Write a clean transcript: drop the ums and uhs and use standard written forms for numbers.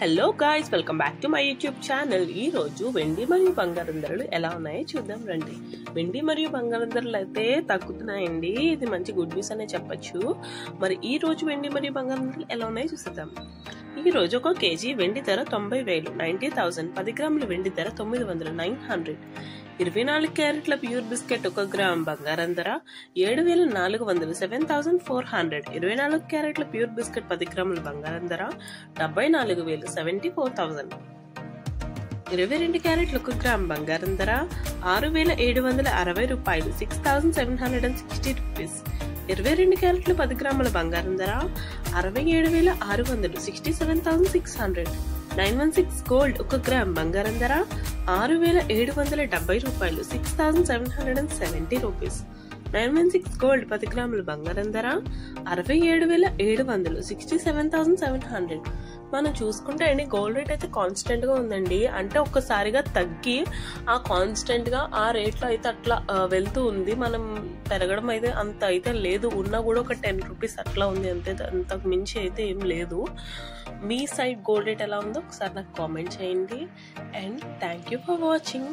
Hello guys, welcome back to my YouTube channel. ఈ రోజు వెండి మరియు బంగారం ధరలు ఎలా ఉన్నాయో చూద్దాం రండి. వెండి మరియు బంగారం ధరలు అయితే తగ్గుతున్నాయండి. ఇది మంచి గుడ్ న్యూస్ అనే చెప్పొచ్చు. మరి ఈ రోజు వెండి మరియు బంగారం ధరలు ఎలా ఉన్నాయో చూసేద్దాం. ఈ రోజు ఒక కేజీ వెండి ధర 90,000 90,000. 10 గ్రాముల వెండి ధర 900 900. 24 క్యారెట్ల ప్యూర్ బిస్కెట్ 1 గ్రామ్ బంగారం ధర 7,400 7,400. 24 క్యారెట్ల ప్యూర్ బిస్కెట్ 10 గ్రాముల బంగారం ధర 74,000 74,000. 22 క్యారెట్ల 1 గ్రామ్ బంగారం ధర 6,760 రూపాయలు 6,760 రూపీస్. 22 క్యారెట్ల 10 గ్రాముల బంగారం ధర 67,600 67,600. 916 గోల్డ్ 1 గ్రామ్ బంగారం ధర 6,770 రూపాయలు 6,770 రూపీస్. 916 గోల్డ్ 10 గ్రాముల బంగారం ధర 67,700 67,700. మనం చూసుకుంటే అండి గోల్డ్ రేట్ అయితే కాన్స్టెంట్ గా ఉందండి. అంటే ఒక్కసారిగా తగ్గి ఆ కాన్స్టెంట్ గా ఆ రేట్ లో అయితే అట్లా వెళ్తూ ఉంది. మనం పెరగడం అయితే అంత అయితే లేదు. ఉన్నా కూడా ఒక 10 రూపీస్ అట్లా ఉంది అంతే. అంతకు మించి అయితే ఏం లేదు. మీ సైడ్ గోల్డ్ రేట్ ఎలా ఉందో ఒకసారి నాకు కామెంట్ చేయండి. And thank you for watching.